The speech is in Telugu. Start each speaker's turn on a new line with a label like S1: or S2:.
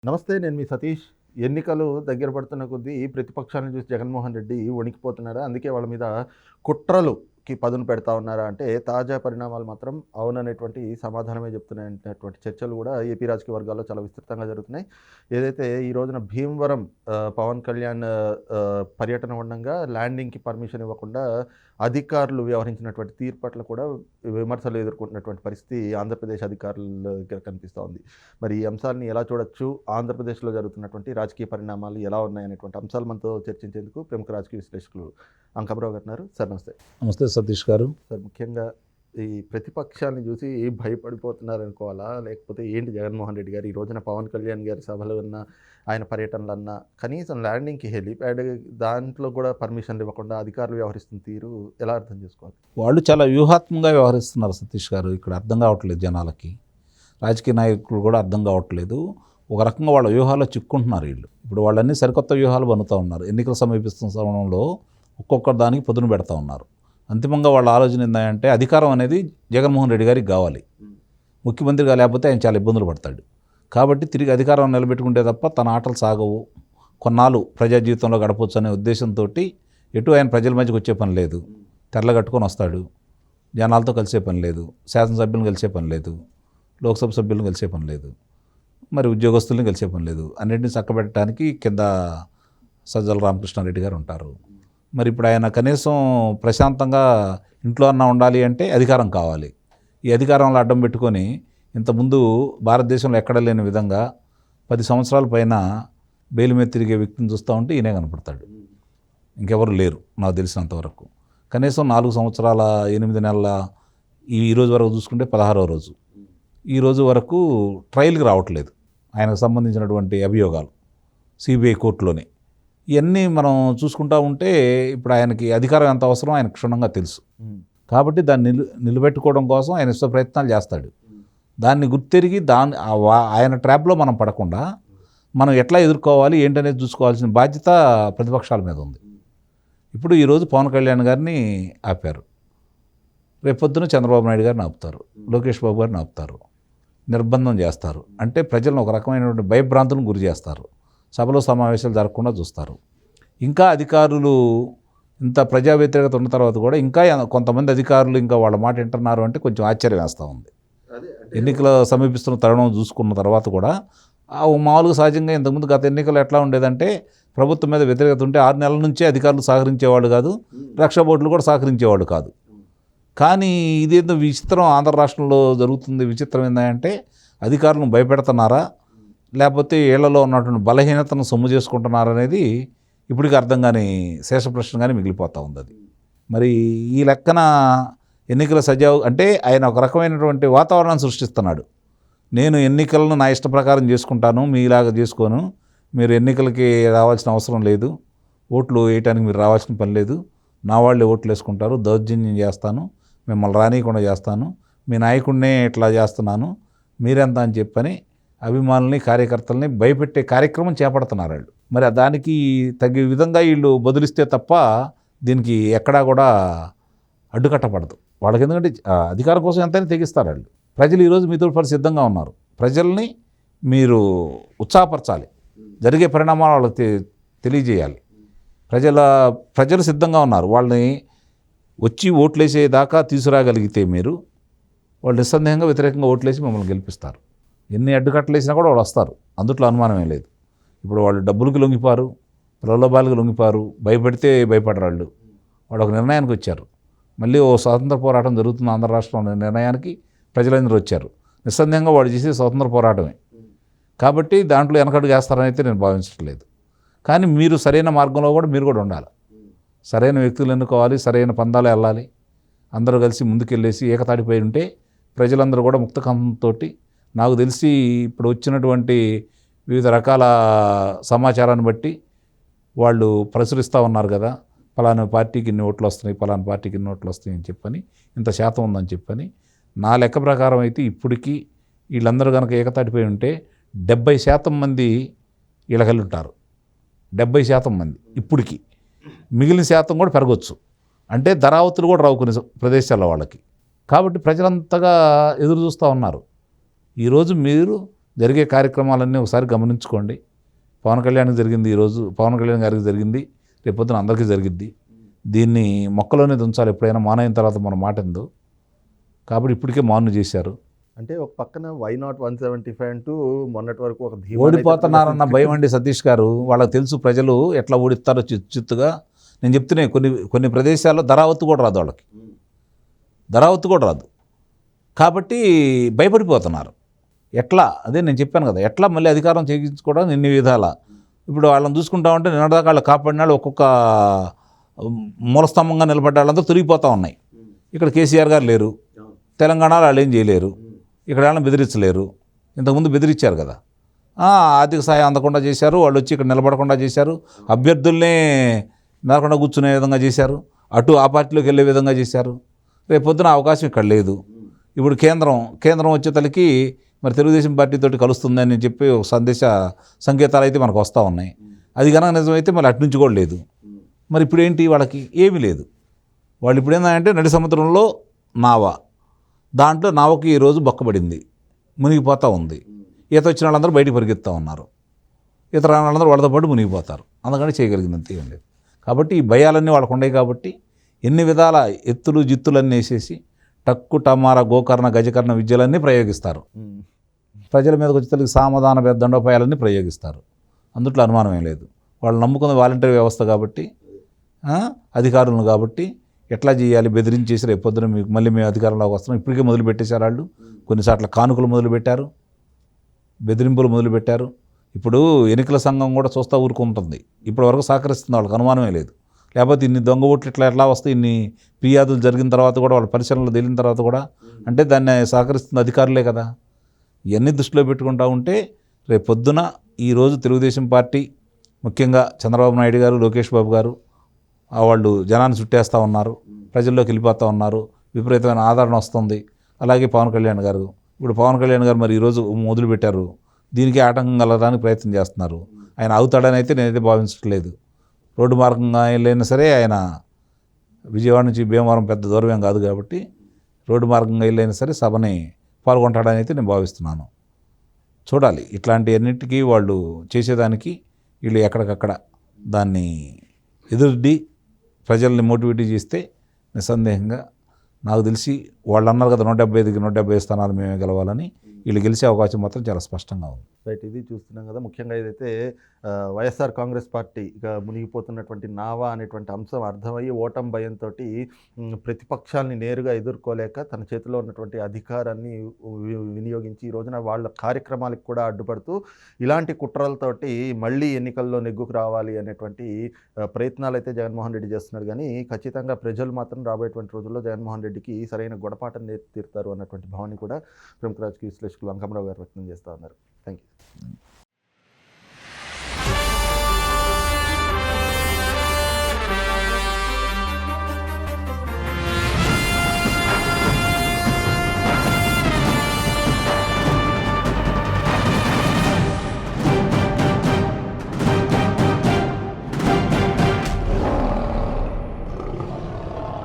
S1: నమస్తే. నేను మీ సతీష్. ఎన్నికలు దగ్గర పడుతున్న కొద్దీ ప్రతిపక్షాలను చూసి జగన్మోహన్ రెడ్డి వణికిపోతున్నారా? అందుకే వాళ్ళ మీద కుట్రలుకి పదును పెడతా ఉన్నారా? అంటే తాజా పరిణామాలు మాత్రం అవుననేటువంటి సమాధానమే చెప్తున్నాయనేటువంటి చర్చలు కూడా ఏపీ రాజకీయ వర్గాల్లో చాలా విస్తృతంగా జరుగుతున్నాయి. ఏదైతే ఈ రోజున భీమవరం పవన్ కళ్యాణ్ పర్యటన ఉండంగా ల్యాండింగ్‌కి పర్మిషన్ ఇవ్వకుండా అధికారులు వ్యవహరించినటువంటి తీరు పట్ల కూడా విమర్శలు ఎదుర్కొంటున్నటువంటి పరిస్థితి ఆంధ్రప్రదేశ్ అధికారుల దగ్గర కనిపిస్తూ ఉంది. మరి ఈ అంశాలని ఎలా చూడొచ్చు? ఆంధ్రప్రదేశ్‌లో జరుగుతున్నటువంటి రాజకీయ పరిణామాలు ఎలా ఉన్నాయనేటువంటి అంశాలు మనతో చర్చించేందుకు ప్రముఖ రాజకీయ విశ్లేషకులు అంకమరావు గారు ఉన్నారు. సార్ నమస్తే.
S2: నమస్తే సతీష్ గారు.
S1: సార్, ముఖ్యంగా ఈ ప్రతిపక్షాన్ని చూసి భయపడిపోతున్నారనుకోవాలా? లేకపోతే ఏంటి జగన్మోహన్ రెడ్డి గారు ఈ రోజున పవన్ కళ్యాణ్ గారి సభలు అన్నా, ఆయన పర్యటనలన్నా, కనీసం ల్యాండింగ్‌కి హెలీప్యాడ్ దాంట్లో కూడా పర్మిషన్లు ఇవ్వకుండా అధికారులు వ్యవహరిస్తున్న తీరు ఎలా అర్థం చేసుకోవాలి?
S2: వాళ్ళు చాలా వ్యూహాత్మకంగా వ్యవహరిస్తున్నారు సతీష్ గారు. ఇక్కడ అర్థం కావట్లేదు జనాలకి, రాజకీయ నాయకులు కూడా అర్థం కావట్లేదు. ఒక రకంగా వాళ్ళ వ్యూహాల్లో చిక్కుంటున్నారు వీళ్ళు. ఇప్పుడు వాళ్ళన్నీ సరికొత్త వ్యూహాలు బన్నుతూ ఉన్నారు. ఎన్నికలు సమీపిస్తున్న సమయంలో ఒక్కొక్క దానికి పొదును పెడతా ఉన్నారు. అంతిమంగా వాళ్ళ ఆలోచన ఏంటంటే అధికారం అనేది జగన్మోహన్ రెడ్డి గారికి కావాలి. ముఖ్యమంత్రిగా లేకపోతే ఆయన చాలా ఇబ్బందులు పడతాడు. కాబట్టి తిరిగి అధికారం నిలబెట్టుకుంటే తప్ప తన ఆటలు సాగవు. కొన్నాళ్ళు ప్రజా జీవితంలో గడపవచ్చు అనే ఉద్దేశంతో ఎటు ఆయన ప్రజల మధ్యకి వచ్చే పని లేదు. తెరలగట్టుకొని వస్తాడు. జనాలతో కలిసే పని లేదు. శాసనసభ్యులను కలిసే పని లేదు. లోక్సభ సభ్యులను కలిసే పని లేదు. మరి ఉద్యోగస్తుల్ని కలిసే పని లేదు. అన్నింటినీ చక్కబెట్టడానికి కింద సజ్జల రామకృష్ణారెడ్డి గారు ఉంటారు. మరి ఇప్పుడు ఆయన కనీసం ప్రశాంతంగా ఇంట్లో అన్నా ఉండాలి అంటే అధికారం కావాలి. ఈ అధికారంలో అడ్డం పెట్టుకొని ఇంతకుముందు భారతదేశంలో ఎక్కడ లేని విధంగా 10 సంవత్సరాల పైన బెయిల్ మీద తిరిగే వ్యక్తిని చూస్తూ ఉంటే ఈయనే కనపడతాడు. ఇంకెవరు లేరు నాకు తెలిసినంతవరకు. కనీసం 4 సంవత్సరాల 8 నెలల ఈ రోజు వరకు చూసుకుంటే 16వ రోజు ఈ రోజు వరకు ట్రయల్కి రావట్లేదు ఆయనకు సంబంధించినటువంటి అభియోగాలు సిబిఐ కోర్టులోనే. ఇవన్నీ మనం చూసుకుంటూ ఉంటే ఇప్పుడు ఆయనకి అధికారం ఎంత అవసరం ఆయనకు క్షుణ్ణంగా తెలుసు. కాబట్టి దాన్ని నిలబెట్టుకోవడం కోసం ఆయన ఇష్ట ప్రయత్నాలు చేస్తాడు. దాన్ని గుర్తెరిగి ఆయన ట్రాప్లో మనం పడకుండా మనం ఎట్లా ఎదుర్కోవాలి ఏంటనేది చూసుకోవాల్సిన బాధ్యత ప్రతిపక్షాల మీద ఉంది. ఇప్పుడు ఈరోజు పవన్ కళ్యాణ్ గారిని ఆపారు. రేపొద్దున చంద్రబాబు నాయుడు గారిని ఆపుతారు. లోకేష్ బాబు గారిని ఆపుతారు. నిర్బంధం చేస్తారు. అంటే ప్రజలను ఒక రకమైనటువంటి భయభ్రాంతులను గురి చేస్తారు. సభలో సమావేశాలు జరగకుండా చూస్తారు. ఇంకా అధికారులు ఇంత ప్రజా వ్యతిరేకత ఉన్న తర్వాత కూడా ఇంకా కొంతమంది అధికారులు ఇంకా వాళ్ళ మాట వింటున్నారు అంటే కొంచెం ఆశ్చర్యం వేస్తూ ఉంది. ఎన్నికలు సమీపిస్తున్న తరుణం చూసుకున్న తర్వాత కూడా మామూలుగా సహజంగా ఇంతకుముందు గత ఎన్నికలు ఎట్లా ఉండేదంటే ప్రభుత్వం మీద వ్యతిరేకత ఉంటే 6 నెలల నుంచే అధికారులు సహకరించేవాళ్ళు కాదు. రక్షా బోర్డులు కూడా సహకరించేవాళ్ళు కాదు. కానీ ఇదేందో విచిత్రం ఆంధ్ర రాష్ట్రంలో జరుగుతుంది. విచిత్రం ఏంటంటే అధికారులను భయపెడుతున్నారా లేకపోతే ఏళ్లలో ఉన్నటువంటి బలహీనతను సొమ్ము చేసుకుంటున్నారనేది ఇప్పటికీ అర్థం కాని శేష ప్రశ్న కానీ మిగిలిపోతూ ఉంది. అది మరి ఈ లెక్కన ఎన్నికల సజావు అంటే ఆయన ఒక రకమైనటువంటి వాతావరణాన్ని సృష్టిస్తున్నాడు. నేను ఎన్నికలను నా ఇష్ట ప్రకారం చేసుకుంటాను, మీలాగా చేసుకోను, మీరు ఎన్నికలకి రావాల్సిన అవసరం లేదు, ఓట్లు వేయటానికి మీరు రావాల్సిన పని లేదు, నా వాళ్ళే ఓట్లు వేసుకుంటారు, దౌర్జన్యం చేస్తాను, మిమ్మల్ని రానియకుండా చేస్తాను, మీ నాయకుడినే ఇట్లా చేస్తున్నాను, మీరెంత అని చెప్పని అభిమానుల్ని కార్యకర్తల్ని భయపెట్టే కార్యక్రమం చేపడుతున్నారు వాళ్ళు. మరి దానికి తగ్గ విధంగా వీళ్ళు బదులిస్తే తప్ప దీనికి ఎక్కడా కూడా అడ్డుకట్టపడదు వాళ్ళకి. ఎందుకంటే అధికారం కోసం ఎంతైనా తెగిస్తారు వాళ్ళు. ప్రజలు ఈరోజు మీతో సిద్ధంగా ఉన్నారు. ప్రజల్ని మీరు ఉత్సాహపరచాలి, జరిగే పరిణామాలు వాళ్ళకి తెలియజేయాలి. ప్రజలు సిద్ధంగా ఉన్నారు. వాళ్ళని వచ్చి ఓట్లేసేదాకా తీసుకురాగలిగితే మీరు వాళ్ళు నిస్సందేహంగా వ్యతిరేకంగా ఓట్లేసి మిమ్మల్ని గెలిపిస్తారు. ఎన్ని అడ్డుకట్టలేసినా కూడా వాళ్ళు వస్తారు, అందుట్లో అనుమానమే లేదు. ఇప్పుడు వాళ్ళు డబ్బులకి లొంగిపారు, ప్రలోభాలకు లొంగిపారు, భయపడితే భయపడరాళ్ళు. వాళ్ళు ఒక నిర్ణయానికి వచ్చారు. మళ్ళీ ఓ స్వాతంత్ర పోరాటం జరుగుతున్న ఆంధ్ర రాష్ట్రంలో నిర్ణయానికి ప్రజలందరూ వచ్చారు. నిస్సందేహంగా వాళ్ళు చేసే స్వాతంత్ర పోరాటమే. కాబట్టి దాంట్లో వెనకడుగు వేస్తారని అయితే నేను భావించట్లేదు. కానీ మీరు సరైన మార్గంలో కూడా మీరు కూడా ఉండాలి. సరైన వ్యక్తులు ఎన్నుకోవాలి, సరైన పందాలు వెళ్ళాలి. అందరూ కలిసి ముందుకెళ్ళేసి ఏకతాటిపై ఉంటే ప్రజలందరూ కూడా ముక్తకంతో, నాకు తెలిసి ఇప్పుడు వచ్చినటువంటి వివిధ రకాల సమాచారాన్ని బట్టి వాళ్ళు ప్రచురిస్తూ ఉన్నారు కదా, పలానా పార్టీకి ఇన్ని ఓట్లు వస్తున్నాయి, పలానా పార్టీకి ఇన్ని ఓట్లు వస్తాయి అని చెప్పని, ఇంత శాతం ఉందని చెప్పని. నా లెక్క ప్రకారం అయితే ఇప్పటికీ వీళ్ళందరూ కనుక ఏకతాటిపై ఉంటే 70% మంది వీళ్ళకెళ్ళి ఉంటారు. 70% మంది ఇప్పటికీ. మిగిలిన శాతం కూడా పెరగవచ్చు. అంటే ధరావతులు కూడా రావు కొన్ని ప్రదేశాల్లో వాళ్ళకి. కాబట్టి ప్రజలంతగా ఎదురు చూస్తూ ఉన్నారు. ఈరోజు మీరు జరిగే కార్యక్రమాలన్నీ ఒకసారి గమనించుకోండి. పవన్ కళ్యాణ్కి జరిగింది ఈరోజు, పవన్ కళ్యాణ్ గారికి జరిగింది, రేపొద్దున అందరికీ జరిగిద్ది. దీన్ని మొక్కలోనే దుంచాలి. ఎప్పుడైనా మానైన తర్వాత మన మాట ఎందు. కాబట్టి ఇప్పటికే మాను చేశారు.
S1: అంటే ఒక పక్కన వై నాట్ 175 అంటూ మొన్నటి వరకు ఒక ధీమా
S2: ఓడిపోతున్నారన్న భయం అండి సతీష్ గారు. వాళ్ళకి తెలుసు ప్రజలు ఎట్లా ఓడిస్తారో చిత్తుగా. నేను చెప్తున్నాయి కొన్ని ప్రదేశాల్లో ధరావత్తు కూడా రాదు వాళ్ళకి, ధరావత్తు కూడా రాదు. కాబట్టి భయపడిపోతున్నారు. ఎట్లా అదే నేను చెప్పాను కదా, ఎట్లా మళ్ళీ అధికారం చేయించుకోవడం ఎన్ని విధాల. ఇప్పుడు వాళ్ళని చూసుకుంటా ఉంటే నిన్నటిదాకా వాళ్ళు కాపాడిన వాళ్ళు ఒక్కొక్క మూలస్తంభంగా నిలబడ్డ వాళ్ళంతా తిరిగిపోతూ ఉన్నాయి. ఇక్కడ కేసీఆర్ గారు లేరు, తెలంగాణలో వాళ్ళు ఏం చేయలేరు, ఇక్కడ వాళ్ళని బెదిరించలేరు. ఇంతకుముందు బెదిరించారు కదా, ఆర్థిక సహాయం అందకుండా చేశారు, వాళ్ళు వచ్చి ఇక్కడ నిలబడకుండా చేశారు, అభ్యర్థుల్నే నిలకుండా కూర్చునే విధంగా చేశారు, అటు ఆ పార్టీలోకి వెళ్ళే విధంగా చేశారు. రేపు పొద్దున అవకాశం ఇక్కడ లేదు. ఇప్పుడు కేంద్రం వచ్చేతలకి మరి తెలుగుదేశం పార్టీతోటి కలుస్తుందని చెప్పి ఒక సంకేతాలు అయితే మనకు వస్తూ ఉన్నాయి. అది కనుక నిజమైతే మరి అటు నుంచి కూడా లేదు. మరి ఇప్పుడు ఏంటి, వాళ్ళకి ఏమీ లేదు. వాళ్ళు ఇప్పుడు ఏంటంటే నడి సముద్రంలో నావ, దాంట్లో నావకి ఈరోజు బొక్కబడింది, మునిగిపోతూ ఉంది. ఈత వచ్చిన వాళ్ళందరూ బయటికి పరిగెత్తుతూ ఉన్నారు, ఈత రాని వాళ్ళందరూ వాళ్ళతో పాటు మునిగిపోతారు. అందుకని చేయగలిగిందంత ఏం లేదు. కాబట్టి ఈ భయాలన్నీ వాళ్ళకు ఉన్నాయి. కాబట్టి ఎన్ని విధాల ఎత్తులు జిత్తులన్నీ వేసేసి టక్కు టమార గోకర్ణ గజకర్ణ విద్యలన్నీ ప్రయోగిస్తారు. ప్రజల మీదకి వచ్చేసరికి సామధాన దండోపాయాలన్నీ ప్రయోగిస్తారు. అందుట్లో అనుమానమే లేదు. వాళ్ళు నమ్ముకున్న వాలంటరీ వ్యవస్థ కాబట్టి, అధికారులను కాబట్టి ఎట్లా చేయాలి బెదిరించేసి రేపు పొద్దున మీకు మళ్ళీ మేము అధికారంలోకి వస్తున్నాం. ఇప్పటికే మొదలు పెట్టేశారు వాళ్ళు. కొన్నిసార్లు కానుకలు మొదలుపెట్టారు, బెదిరింపులు మొదలుపెట్టారు. ఇప్పుడు ఎన్నికల సంఘం కూడా చూస్తూ ఊరుకుంటుంది. ఇప్పటి వరకు సహకరిస్తుంది, వాళ్ళకి అనుమానమే లేదు. లేకపోతే ఇన్ని దొంగ ఓట్లు ఎట్లా వస్తాయి, ఇన్ని ఫిర్యాదులు జరిగిన తర్వాత కూడా, వాళ్ళ పరిశీలనలు తేలిన తర్వాత కూడా, అంటే దాన్ని సహకరిస్తుంది అధికారులే కదా. ఇవన్నీ దృష్టిలో పెట్టుకుంటూ ఉంటే రేపు పొద్దున ఈరోజు తెలుగుదేశం పార్టీ, ముఖ్యంగా చంద్రబాబు నాయుడు గారు, లోకేష్ బాబు గారు వాళ్ళు జనాన్ని చుట్టేస్తూ ఉన్నారు, ప్రజల్లోకి వెళ్ళిపోతూ ఉన్నారు, విపరీతమైన ఆదరణ వస్తుంది. అలాగే పవన్ కళ్యాణ్ గారు, ఇప్పుడు పవన్ కళ్యాణ్ గారు మరి ఈరోజు మొదలుపెట్టారు, దీనికి ఆటంకం కలగడానికి ప్రయత్నం చేస్తున్నారు. ఆయన అవుతాడని అయితే నేనైతే భావించట్లేదు. రోడ్డు మార్గంగా వెళ్ళైనా సరే, ఆయన విజయవాడ నుంచి భీమవరం పెద్ద దూరం ఏం కాదు కాబట్టి రోడ్డు మార్గంగా వెళ్ళైనా సరే సభని పాల్గొంటాడని అయితే నేను భావిస్తున్నాను. చూడాలి, ఇట్లాంటి అన్నిటికీ వాళ్ళు చేసేదానికి వీళ్ళు ఎక్కడికక్కడ దాన్ని ఎదుర్డి ప్రజల్ని మోటివేట్ చేస్తే నిస్సందేహంగా నాకు తెలిసి వాళ్ళు అన్నారు కదా 175కి 170 స్థానాలు మేమే గెలవాలని, వీళ్ళు గెలిచే అవకాశం మాత్రం చాలా స్పష్టంగా ఉంది.
S1: రైట్, ఇది చూస్తున్నాం కదా. ముఖ్యంగా ఏదైతే వైఎస్ఆర్ కాంగ్రెస్ పార్టీ ఇక మునిగిపోతున్నటువంటి నావా అనేటువంటి అంశం అర్థమయ్యి ఓటమి భయంతో ప్రతిపక్షాలని నేరుగా ఎదుర్కోలేక తన చేతిలో ఉన్నటువంటి అధికారాన్ని వినియోగించి ఈ రోజున వాళ్ళ కార్యక్రమాలకు కూడా అడ్డుపడుతూ ఇలాంటి కుట్రలతోటి మళ్ళీ ఎన్నికల్లో నెగ్గుకు రావాలి అనేటువంటి ప్రయత్నాలు అయితే జగన్మోహన్ రెడ్డి చేస్తున్నారు. కానీ ఖచ్చితంగా ప్రజలు మాత్రం రాబోయేటువంటి రోజుల్లో జగన్మోహన్ రెడ్డికి సరైన గుణపాఠం నేర్పిస్తారు అన్నటువంటి భావాన్ని కూడా ప్రముఖ రాజకీయ విశ్లేషకులు వంకమరావు గారు వ్యక్తం చేస్తూ ఉన్నారు. Thank you.